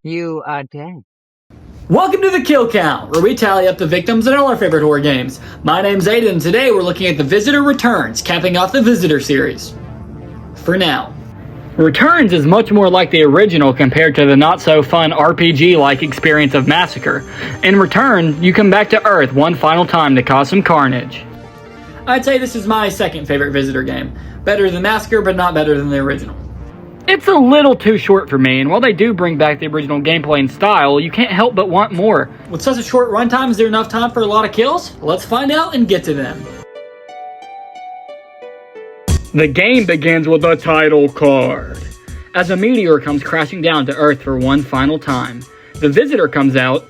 You are dead. Welcome to the Kill Count, where we tally up the victims in all our favorite horror games. My name's Aiden, and today we're looking at The Visitor Returns, capping off the Visitor series. For now. Returns is much more like the original compared to the not-so-fun RPG-like experience of Massacre. In Return, you come back to Earth one final time to cause some carnage. I'd say this is my second favorite Visitor game. Better than Massacre, but not better than the original. It's a little too short for me, and while they do bring back the original gameplay and style, you can't help but want more. With such a short runtime, is there enough time for a lot of kills? Let's find out and get to them. The game begins with a title card. As a meteor comes crashing down to Earth for one final time, the Visitor comes out,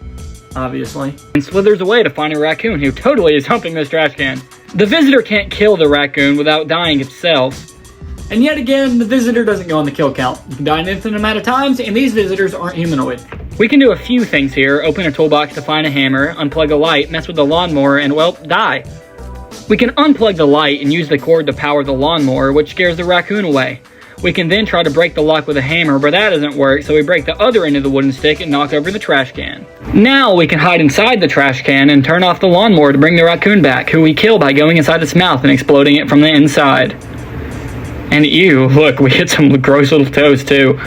obviously, and slithers away to find a raccoon who totally is humping this trash can. The Visitor can't kill the raccoon without dying itself. And yet again, the Visitor doesn't go on the kill count. You can die an infinite amount of times, and these visitors aren't humanoid. We can do a few things here: open a toolbox to find a hammer, unplug a light, mess with the lawnmower, and, well, die. We can unplug the light and use the cord to power the lawnmower, which scares the raccoon away. We can then try to break the lock with a hammer, but that doesn't work, so we break the other end of the wooden stick and knock over the trash can. Now we can hide inside the trash can and turn off the lawnmower to bring the raccoon back, who we kill by going inside its mouth and exploding it from the inside. And ew, look, we hit some gross little toes too.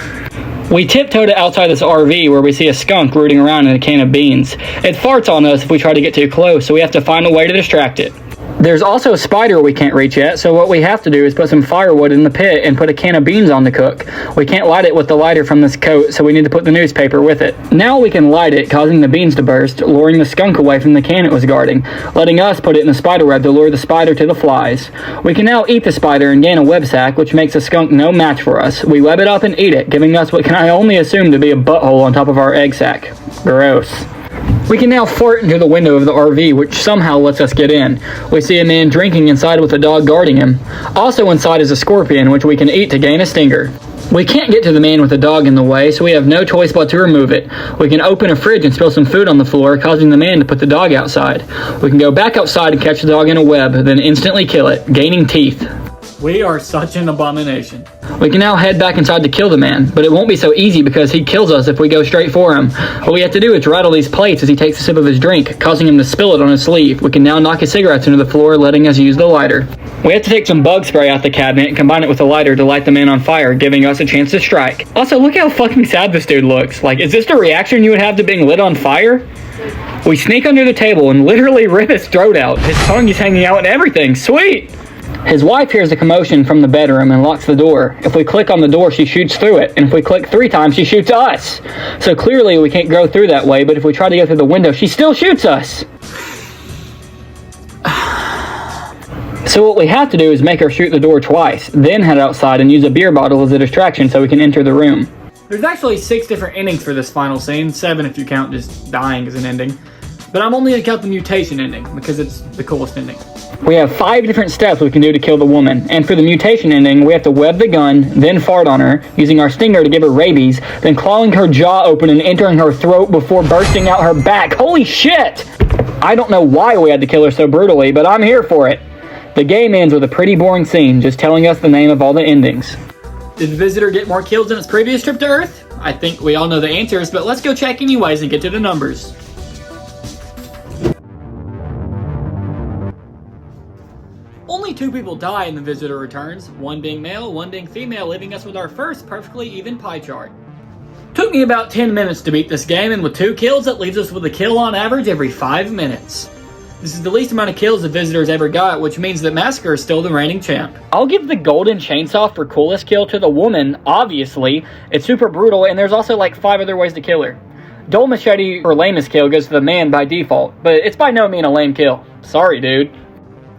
We tiptoe to outside this RV where we see a skunk rooting around in a can of beans. It farts on us if we try to get too close, so we have to find a way to distract it. There's also a spider we can't reach yet, so what we have to do is put some firewood in the pit and put a can of beans on to cook. We can't light it with the lighter from this coat, so we need to put the newspaper with it. Now we can light it, causing the beans to burst, luring the skunk away from the can it was guarding, letting us put it in the spider web to lure the spider to the flies. We can now eat the spider and gain a web sack, which makes a skunk no match for us. We web it up and eat it, giving us what can I only assume to be a butthole on top of our egg sack. Gross. We can now fart into the window of the RV, which somehow lets us get in. We see a man drinking inside with a dog guarding him. Also inside is a scorpion, which we can eat to gain a stinger. We can't get to the man with the dog in the way, so we have no choice but to remove it. We can open a fridge and spill some food on the floor, causing the man to put the dog outside. We can go back outside and catch the dog in a web, then instantly kill it, gaining teeth. We are such an abomination. We can now head back inside to kill the man, but it won't be so easy because he kills us if we go straight for him. All we have to do is rattle these plates as he takes a sip of his drink, causing him to spill it on his sleeve. We can now knock his cigarettes into the floor, letting us use the lighter. We have to take some bug spray out the cabinet and combine it with the lighter to light the man on fire, giving us a chance to strike. Also, look how fucking sad this dude looks. Like, is this the reaction you would have to being lit on fire? We sneak under the table and literally rip his throat out. His tongue is hanging out and everything. Sweet! His wife hears a commotion from the bedroom and locks the door. If we click on the door, she shoots through it, and if we click 3 times, she shoots us. So clearly we can't go through that way, but if we try to go through the window, she still shoots us. So what we have to do is make her shoot the door twice, then head outside and use a beer bottle as a distraction so we can enter the room. There's actually 6 different endings for this final scene, 7 if you count just dying as an ending. But I'm only going to count the mutation ending, because it's the coolest ending. We have 5 different steps we can do to kill the woman, and for the mutation ending, we have to web the gun, then fart on her, using our stinger to give her rabies, then clawing her jaw open and entering her throat before bursting out her back. Holy shit! I don't know why we had to kill her so brutally, but I'm here for it. The game ends with a pretty boring scene, just telling us the name of all the endings. Did the Visitor get more kills than its previous trip to Earth? I think we all know the answers, but let's go check anyways and get to the numbers. Only 2 people die in The Visitor Returns, 1 being male, 1 being female, leaving us with our first perfectly even pie chart. Took me about 10 minutes to beat this game, and with 2 kills, that leaves us with a kill on average every 5 minutes. This is the least amount of kills the Visitor's ever got, which means that Massacre is still the reigning champ. I'll give the golden chainsaw for coolest kill to the woman, obviously. It's super brutal, and there's also like 5 other ways to kill her. Dull machete for lamest kill goes to the man by default, but it's by no means a lame kill. Sorry, dude.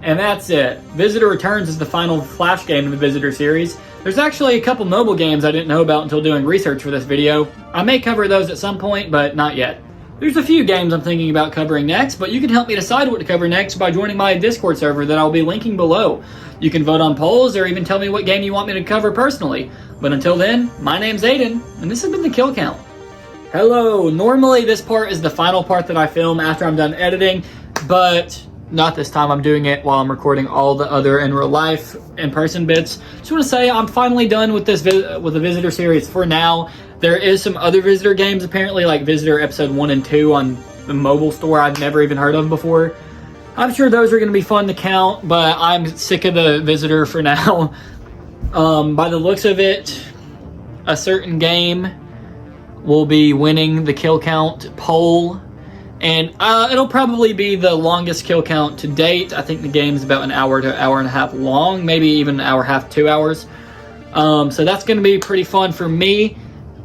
And that's it. Visitor Returns is the final Flash game in the Visitor series. There's actually a couple mobile games I didn't know about until doing research for this video. I may cover those at some point, but not yet. There's a few games I'm thinking about covering next, but you can help me decide what to cover next by joining my Discord server that I'll be linking below. You can vote on polls or even tell me what game you want me to cover personally. But until then, my name's Aiden, and this has been the Kill Count. Hello! Normally this part is the final part that I film after I'm done editing, but not this time. I'm doing it while I'm recording all the other in real life, in-person bits. Just want to say I'm finally done with this with the Visitor series for now. There is some other Visitor games, apparently, like Visitor Episode 1 and 2 on the mobile store I've never even heard of before. I'm sure those are going to be fun to count, but I'm sick of the Visitor for now. By the looks of it, a certain game will be winning the kill count poll, and it'll probably be the longest kill count to date. I think the game's about an hour to hour and a half long, maybe even an hour and a half, 2 hours. So that's going to be pretty fun for me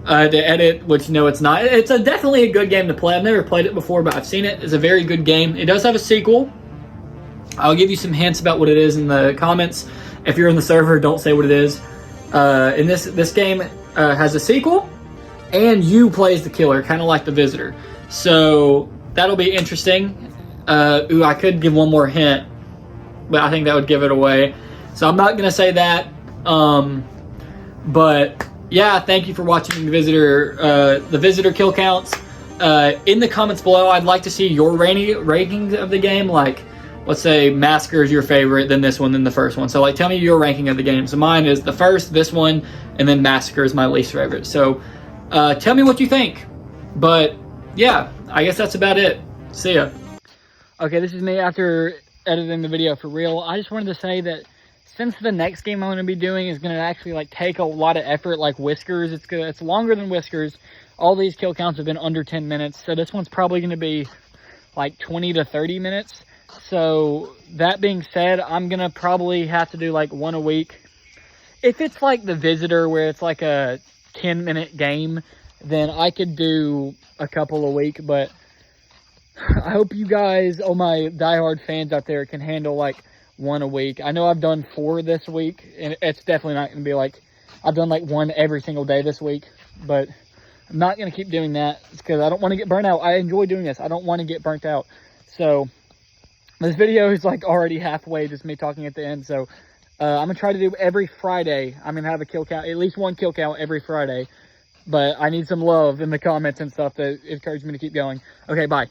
to edit, which no, it's not. It's definitely a good game to play. I've never played it before, but I've seen it. It's a very good game. It does have a sequel. I'll give you some hints about what it is in the comments. If you're in the server, don't say what it is. In this game has a sequel, and you play as the killer, kind of like the Visitor. So that'll be interesting. Ooh, I could give one more hint, but I think that would give it away. So I'm not going to say that. But yeah, thank you for watching the Visitor kill counts. In the comments below, I'd like to see your rankings of the game. Like, let's say Massacre is your favorite, then this one, then the first one. So like, tell me your ranking of the game. So mine is the first, this one, and then Massacre is my least favorite. So tell me what you think. But yeah, I guess that's about it. See ya. Okay, this is me after editing the video for real. I just wanted to say that since the next game I'm going to be doing is going to actually like take a lot of effort, like Whiskers, it's longer than Whiskers. All these kill counts have been under 10 minutes, so this one's probably going to be like 20 to 30 minutes. So that being said, I'm going to probably have to do like one a week. If it's like the Visitor where it's like a 10-minute game, then I could do a couple a week. But I hope you guys, all my diehard fans out there, can handle like one a week. I know I've done 4 this week, and it's definitely not going to be like I've done like 1 every single day this week. But I'm not going to keep doing that because I don't want to get burnt out. I enjoy doing this. I don't want to get burnt out. So this video is like already halfway, just me talking at the end. So I'm going to try to do every Friday. I'm going to have a kill count, at least 1 kill count every Friday. But I need some love in the comments and stuff to encourage me to keep going. Okay, bye.